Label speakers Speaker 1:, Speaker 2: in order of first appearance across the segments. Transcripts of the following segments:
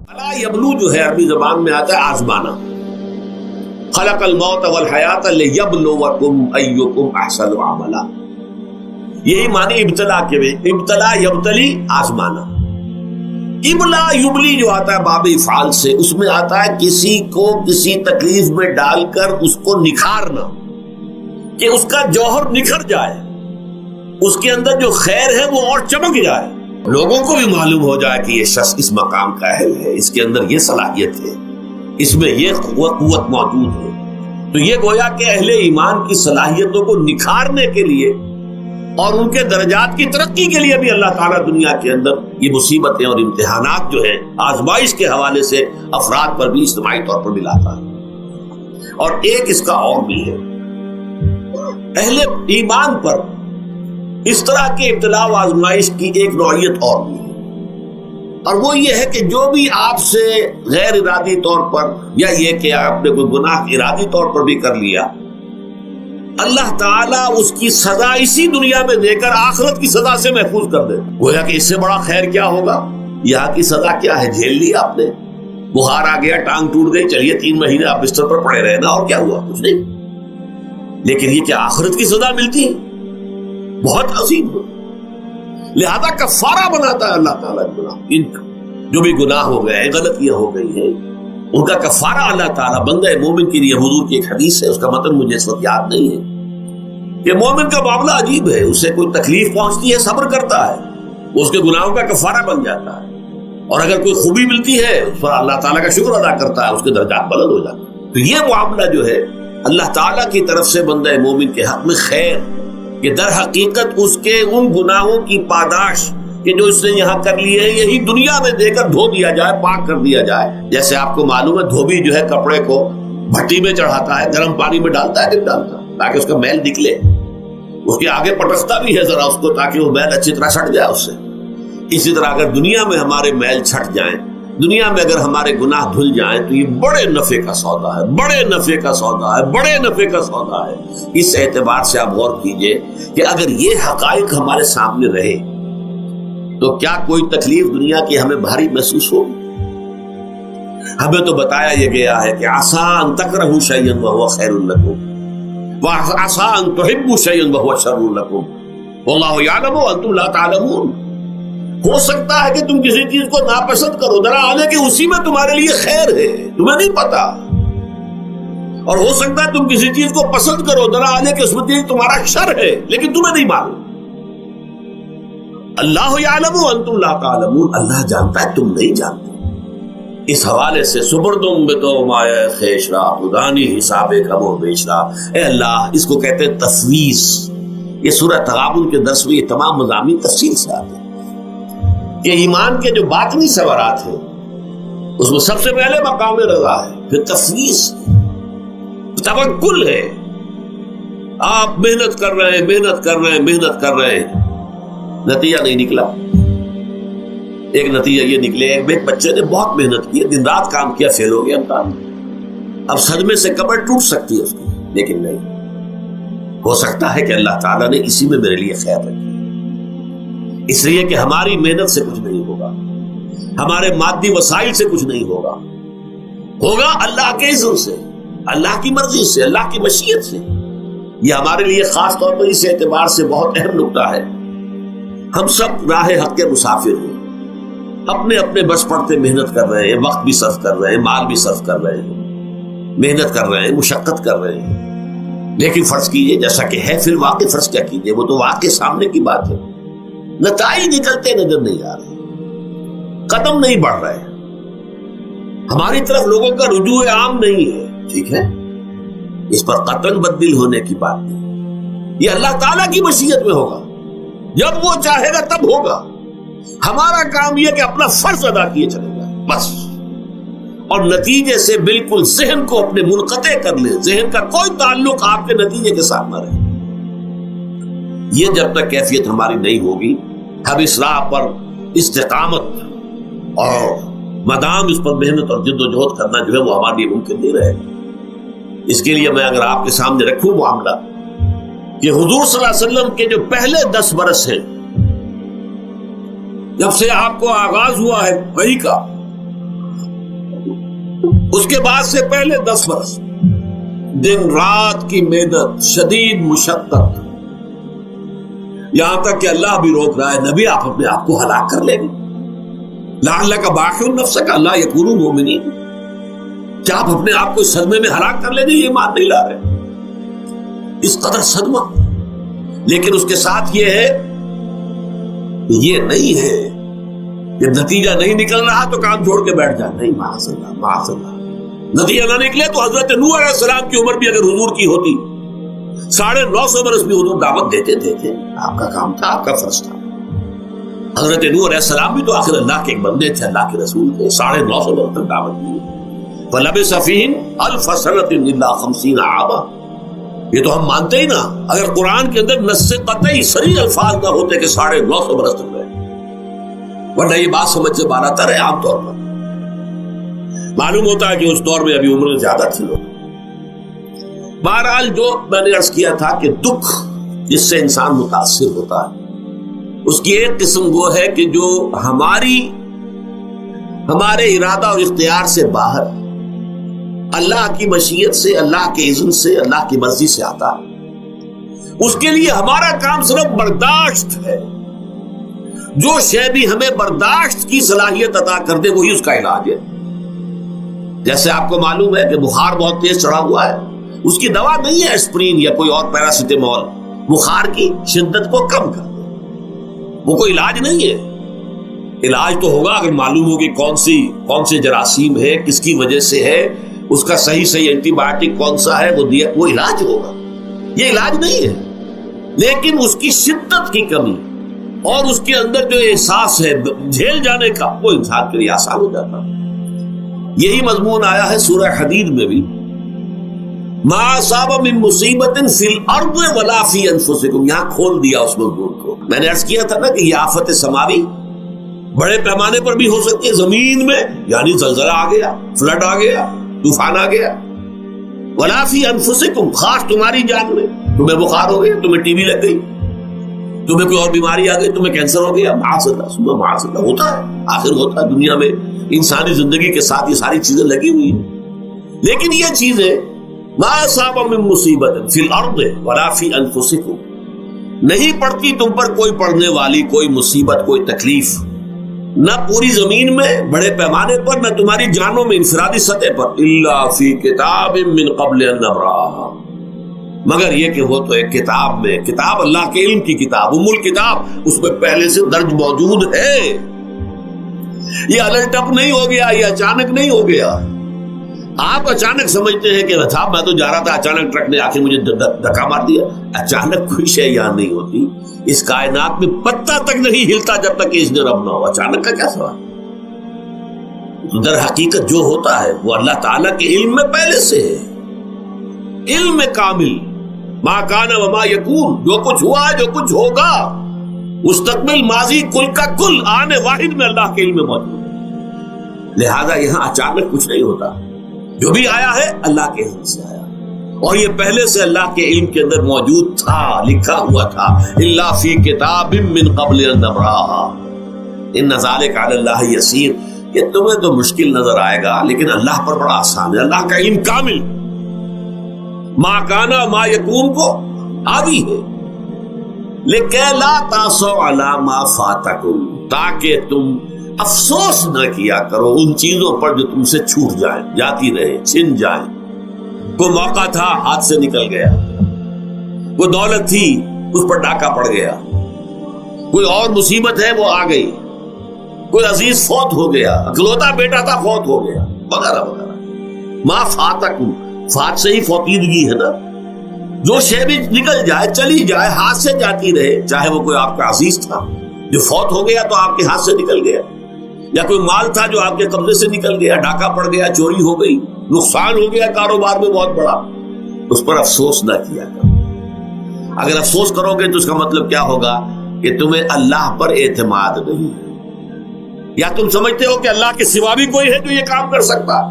Speaker 1: الا یبلو جو ہے عربی زبان میں آتا ہے آزمانا. خلق الموت والحیات لیبلوکم ایکم احسن عملا. یہی معنی ابتلا کے بھی. ابتلا یبتلی آزمانا. ابلا یبلی جو آتا ہے باب افعال سے, اس میں آتا ہے کسی کو کسی تکلیف میں ڈال کر اس کو نکھارنا, کہ اس کا جوہر نکھر جائے, اس کے اندر جو خیر ہے وہ اور چمک جائے, لوگوں کو بھی معلوم ہو جائے کہ یہ شخص اس مقام کا اہل ہے, اس کے اندر یہ صلاحیت ہے, اس میں یہ قوت موجود ہے. تو یہ گویا کہ اہل ایمان کی صلاحیتوں کو نکھارنے کے لیے اور ان کے درجات کی ترقی کے لیے بھی اللہ تعالیٰ دنیا کے اندر یہ مصیبتیں اور امتحانات جو ہیں آزمائش کے حوالے سے افراد پر بھی اجتماعی طور پر بھی لاتا ہے. اور ایک اس کا اور بھی ہے, اہل ایمان پر اس طرح کے ابتلا و آزمائش کی ایک نوعیت اور بھی ہے, اور وہ یہ ہے کہ جو بھی آپ سے غیر ارادی طور پر, یا یہ کہ آپ نے کوئی گناہ ارادی طور پر بھی کر لیا, اللہ تعالیٰ اس کی سزا اسی دنیا میں دے کر آخرت کی سزا سے محفوظ کر دے. گویا کہ اس سے بڑا خیر کیا ہوگا. یہاں کی سزا کیا ہے, جھیل لی آپ نے, بخار آ گیا, ٹانگ ٹوٹ گئی, چلیے 3 مہینے آپ بستر پر پڑے رہے نا, اور کیا ہوا, کچھ نہیں. لیکن یہ کہ آخرت کی سزا ملتی بہت عظیم ہے. لہذا کفارہ بناتا ہے اللہ تعالیٰ ان جو بھی گناہ ہو گئے ہیں, غلطیاں ہو گئی ہیں, ان کا کفارہ اللہ تعالیٰ بندہ مومن کے لیے. حضور کی ایک حدیث ہے, اس کا متن مجھے اس وقت یاد نہیں ہے, کہ مومن کا معاملہ عجیب ہے. اسے کوئی تکلیف پہنچتی ہے, صبر کرتا ہے, اس کے گناہوں کا کفارہ بن جاتا ہے, اور اگر کوئی خوبی ملتی ہے اس پر اللہ تعالیٰ کا شکر ادا کرتا ہے, اس کے درجات بلند ہو جاتے ہیں. تو یہ معاملہ جو ہے اللہ تعالیٰ کی طرف سے بندہ مومن کے حق میں خیر, کہ در حقیقت اس کے ان گناہوں کی پاداش کہ جو اس نے یہاں کر لیے ہیں, یہی دنیا میں دے کر دھو دیا جائے, پاک کر دیا جائے. جیسے آپ کو معلوم ہے دھوبی جو ہے کپڑے کو بھٹی میں چڑھاتا ہے, گرم پانی میں ڈالتا ہے, نہیں ڈالتا, تاکہ اس کا میل نکلے. اس کے آگے پٹکتا بھی ہے ذرا اس کو, تاکہ وہ میل اچھی طرح چھٹ جائے اس سے. اسی طرح اگر دنیا میں ہمارے میل چھٹ جائیں, دنیا میں اگر ہمارے گناہ دھل جائیں, تو یہ بڑے نفع کا سودا ہے, بڑے نفع کا سودا ہے, بڑے نفع کا سودا ہے. اس اعتبار سے آپ غور کیجئے کہ اگر یہ حقائق ہمارے سامنے رہے تو کیا کوئی تکلیف دنیا کی ہمیں بھاری محسوس ہوگی. ہمیں تو بتایا یہ گیا ہے کہ عسیٰ ان تکرہوا شیئا وہو خیر لکم وعسیٰ ان تحبوا شیئا وہو شر لکم واللہ یعلم وانتم لا تعلمون. ہو سکتا ہے کہ تم کسی چیز کو ناپسند کرو, ذرا آنے کہ اسی میں تمہارے لیے خیر ہے, تمہیں نہیں پتا. اور ہو سکتا ہے تم کسی چیز کو پسند کرو, ذرا آنے کہ اس میں تمہارا شر ہے, لیکن تمہیں نہیں معلوم. اللہ یعلم وانتم لا تعلمون, اللہ جانتا ہے تم نہیں جانتے. اس حوالے سے سبردم بتو مایا خیشرا خدانی حساب کم و بیشرا. اے اللہ, اس کو کہتے ہیں تفویض. یہ سورہ تغابن کے درس میں یہ تمام مضامین تفصیل سے آتے ہیں کہ ایمان کے جو باطنی ثمرات ہیں اس میں سب سے پہلے مقام رضا ہے, پھر تفویض, توکل ہے. آپ محنت کر رہے ہیں, محنت کر رہے ہیں, محنت کر رہے ہیں, نتیجہ نہیں نکلا. ایک نتیجہ یہ نکلے, ایک بچے نے بہت محنت کی, دن رات کام کیا, فیل ہو گیا امتحان میں. اب صدمے سے کمر ٹوٹ سکتی ہے اس کی, لیکن نہیں, ہو سکتا ہے کہ اللہ تعالیٰ نے اسی میں میرے لیے خیر رکھی. اس لیے کہ ہماری محنت سے کچھ نہیں ہوگا, ہمارے مادی وسائل سے کچھ نہیں ہوگا, ہوگا اللہ کے اذن سے, اللہ کی مرضی سے, اللہ کی مشیت سے. یہ ہمارے لیے خاص طور پر اس اعتبار سے بہت اہم نکتہ ہے. ہم سب راہ حق کے مسافر ہیں, اپنے اپنے بس پڑتے محنت کر رہے ہیں, وقت بھی صرف کر رہے ہیں, مال بھی صرف کر رہے ہیں, محنت کر رہے ہیں, مشقت کر رہے ہیں. لیکن فرض کیجئے جیسا کہ ہے, پھر واقع فرض کیا کیجئے, وہ تو واقع سامنے کی بات ہے, نتائج نکلتے نظر نہیں آ رہے, قدم نہیں بڑھ رہے, ہماری طرف لوگوں کا رجوع عام نہیں ہے. ٹھیک ہے, اس پر قطعاً بدل ہونے کی بات نہیں. یہ اللہ تعالیٰ کی مشیت میں ہوگا, جب وہ چاہے گا تب ہوگا. ہمارا کام یہ کہ اپنا فرض ادا کیے چلے گا بس, اور نتیجے سے بالکل ذہن کو اپنے منقطع کر لیں, ذہن کا کوئی تعلق آپ کے نتیجے کے ساتھ نہ رہے. یہ جب تک کیفیت ہماری نہیں ہوگی, ہم اس راہ پر استقامت اور مدام اس پر محنت اور جد و جہد کرنا جو ہے وہ ہمارے لیے ممکن نہیں رہے گا. اس کے لیے میں اگر آپ کے سامنے رکھوں معاملہ کہ حضور صلی اللہ علیہ وسلم کے جو پہلے 10 برس ہیں, جب سے آپ کو آغاز ہوا ہے وحی کا, اس کے بعد سے پہلے 10 برس دن رات کی محنت، شدید مشقت، یہاں تک کہ اللہ بھی روک رہا ہے نبی آپ اپنے آپ کو ہلاک کر لیں گے، لعلک باخع نفسک الا یکونوا مؤمنین، کیا آپ اپنے آپ کو اس صدمے میں ہلاک کر لیں گے؟ یہ ایمان نہیں لا رہے، اس قدر صدمہ۔ لیکن اس کے ساتھ یہ ہے، یہ نہیں ہے کہ نتیجہ نہیں نکل رہا تو کام چھوڑ کے بیٹھ جائے، نہیں، معاذ اللہ معاذ اللہ، نتیجہ نہ نکلے تو حضرت نوح علیہ السلام کی عمر بھی اگر حضور کی ہوتی 950 برس بھی حضور دعوت دیتے تھے، آپ کا کام تھا، آپ کا فرض تھا۔ حضرت نوح علیہ السلام بھی تو آخر اللہ کے ایک بندے تھے، اللہ کے رسول تھے، 950 برس تک دعوت دی۔ فَلَبِثَ فِيهِمْ أَلْفَ سَنَةٍ إِلَّا 50 عَامًا، یہ تو ہم مانتے ہی نا، اگر قرآن کے اندر نص قطعی صریح الفاظ نہ ہوتے کہ 950 برس تک رہے، ورنہ یہ بات سمجھ سے بالا تر ہے۔ عام طور پر معلوم ہوتا ہے کہ اس دور میں ابھی عمر زیادہ تھی لوگ۔ بہرحال جو میں نے عرض کیا تھا کہ دکھ جس سے انسان متاثر ہوتا ہے، اس کی ایک قسم وہ ہے کہ جو ہمارے ارادہ اور اختیار سے باہر، اللہ کی مشیت سے، اللہ کے اذن سے، اللہ کی مرضی سے آتا ہے، اس کے لیے ہمارا کام صرف برداشت ہے۔ جو شے بھی ہمیں برداشت کی صلاحیت عطا کر دے وہی اس کا علاج ہے۔ جیسے آپ کو معلوم ہے کہ بخار بہت تیز چڑھا ہوا ہے، اس کی دوا نہیں ہے اسپرین یا کوئی اور پیراسیٹامول، بخار کی شدت کو کم کر دے، وہ کوئی علاج نہیں ہے۔ علاج تو ہوگا اگر معلوم ہو کہ کون سے جراثیم ہے، کس کی وجہ سے ہے، اس کا صحیح اینٹی بایوٹک کون سا ہے، وہ دیا، وہ علاج ہوگا۔ یہ علاج نہیں ہے، لیکن اس کی شدت کی کمی اور اس کے اندر جو احساس ہے جھیل جانے کا، وہ انسان کے لیے آسان ہو جاتا ہے۔ یہی مضمون آیا ہے سورہ حدید میں بھی، ما اصاب من مصیبت فی الارض ولا فی انفسکم، یہاں کھول دیا اس مضمون کو۔ میں نے عرض کیا تھا نا کہ یہ آفت سماوی بڑے پیمانے پر بھی ہو سکتی ہے، زمین میں یعنی زلزلہ آ گیا، فلڈ آ گیا، طوفان آ گیا، ولا فی انفسکم، خاص تمہاری جان میں، تمہیں بخار ہو گیا، تمہیں ٹی بی لگ گئی، تمہیں کوئی اور بیماری آ گئی، تمہیں کینسر ہو گیا، معاذ اللہ ثم معاذ اللہ، ہوتا ہے، آخر ہوتا ہے، دنیا میں انسانی زندگی کے ساتھ یہ ساری چیزیں لگی ہوئی ہیں۔ لیکن یہ چیزیں ما اصاب من مصیبت فی الارض ولا فی انفسکم، نہیں پڑتی تم پر کوئی پڑنے والی کوئی مصیبت، کوئی تکلیف، نہ پوری زمین میں بڑے پیمانے پر، نہ تمہاری جانوں میں انفرادی سطح پر، الا فی کتاب من قبل ان نبرأها، مگر یہ کہ وہ تو ایک کتاب میں، کتاب اللہ کے علم کی کتاب، ام الکتاب، اس میں پہلے سے درج موجود ہے۔ یہ الٹ اپ نہیں ہو گیا، یہ اچانک نہیں ہو گیا۔ آپ اچانک سمجھتے ہیں کہ صاحب میں تو جا رہا تھا، اچانک ٹرک نے آ کے مجھے دھکا مار دیا۔ اچانک کوئی شے یہاں نہیں ہوتی، اس کائنات میں پتہ تک نہیں ہلتا جب تک کہ اس نے رب نہ ہو۔ اچانک کا کیا سوال؟ در حقیقت جو ہوتا ہے وہ اللہ تعالیٰ کے علم میں پہلے سے ہے، علم میں کامل، ما کان وما یکون، جو کچھ ہوا جو کچھ ہوگا، مستقبل، ماضی، کل کا کل آنے واحد میں اللہ کے علم میں موجود ہے۔ لہذا یہاں اچانک کچھ نہیں ہوتا، جو بھی آیا ہے اللہ کے علم سے آیا، اور یہ پہلے سے اللہ کے علم کے اندر موجود تھا، لکھا ہوا تھا، الا فی کتاب من قبل ان نبرأها ان ذلک علی اللہ یسیر۔ یہ تمہیں تو مشکل نظر آئے گا لیکن اللہ پر بڑا آسان ہے، اللہ کا علم کامل، ما کانا ما یکون کو آگی ہے۔ لکہ لا تاسوا علی ما فاتکم، تاکہ تم افسوس نہ کیا کرو ان چیزوں پر جو تم سے چھوٹ جائیں، جاتی رہے، چھن جائیں۔ کوئی موقع تھا ہاتھ سے نکل گیا، کوئی دولت تھی اس پر ڈاکہ پڑ گیا، کوئی اور مصیبت ہے وہ آ گئی، کوئی عزیز فوت ہو گیا، اکلوتا بیٹا تھا فوت ہو گیا، وغیرہ وغیرہ۔ ما فاتکم، فات سے ہی فوتیدگی ہے نا، جو شے بھی نکل جائے، چلی جائے، ہاتھ سے جاتی رہے، چاہے وہ کوئی آپ کا عزیز تھا جو فوت ہو گیا تو آپ کے ہاتھ سے نکل گیا، یا کوئی مال تھا جو آپ کے قبضے سے نکل گیا، ڈاکہ پڑ گیا، چوری ہو گئی، نقصان ہو گیا کاروبار میں بہت بڑا، اس پر افسوس نہ کیا کرو۔ اگر افسوس کرو گے تو اس کا مطلب کیا ہوگا کہ تمہیں اللہ پر اعتماد نہیں ہے، یا تم سمجھتے ہو کہ اللہ کے سوا بھی کوئی ہے جو یہ کام کر سکتا۔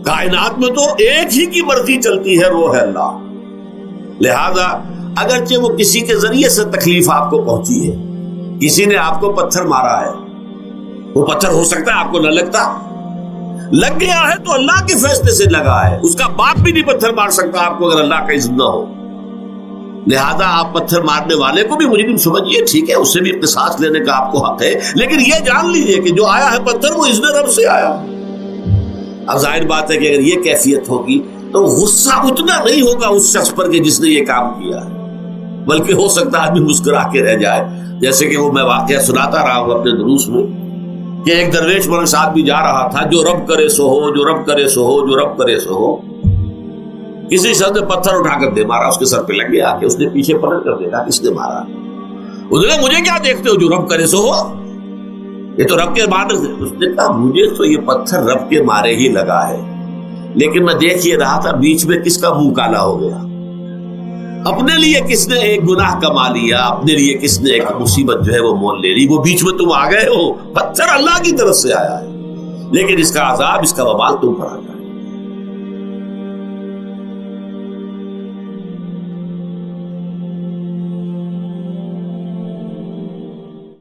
Speaker 1: کائنات میں تو ایک ہی کی مرضی چلتی ہے، وہ ہے اللہ۔ لہذا اگرچہ وہ کسی کے ذریعے سے تکلیف آپ کو پہنچی ہے، کسی نے آپ کو پتھر مارا ہے، وہ پتھر ہو سکتا ہے آپ کو نہ لگتا، لگ گیا ہے تو اللہ کے فیصلے سے لگا ہے، اس کا باپ بھی نہیں پتھر مار سکتا آپ کو اگر اللہ کا اذن نہ ہو۔ لہذا آپ پتھر مارنے والے کو بھی مجرم سمجھیے، ٹھیک ہے، اس سے بھی قصاص لینے کا آپ کو حق ہے، لیکن یہ جان لیجئے کہ جو آیا ہے پتھر وہ اذن رب سے آیا۔ اب ظاہر بات ہے کہ اگر یہ کیفیت ہوگی تو غصہ اتنا نہیں ہوگا اس شخص پر کہ جس نے یہ کام کیا ہے، بلکہ ہو سکتا ہے آدمی مسکرا کے رہ جائے، جیسے کہ وہ میں واقعہ سناتا رہا ہوں اپنے دروس میں کہ ایک درویش میرے ساتھ بھی جا رہا تھا، جو رب کرے سو ہو، جو رب کرے سو ہو، جو رب کرے سو ہو۔ کسی شخص نے پتھر اٹھا کر دے مارا، اس کے سر پہ لگ گیا کہ اس نے پیچھے پلٹ کر دیکھا کس نے مارا۔ اس نے کہا مجھے کیا دیکھتے ہو، جو رب کرے سو ہو، یہ تو رب کے مارے سے۔ اس نے کہا مجھے تو یہ پتھر رب کے مارے ہی لگا ہے، لیکن میں دیکھ یہ رہا تھا بیچ میں کس کا منہ کالا ہو گیا، اپنے لیے کس نے ایک گناہ کما لیا، اپنے لیے کس نے ایک مصیبت جو ہے وہ مول لے لی، وہ بیچ میں تم آ گئے ہو۔ پتھر اللہ کی طرف سے آیا ہے، لیکن اس کا عذاب، اس کا وبال تم پر آ گیا۔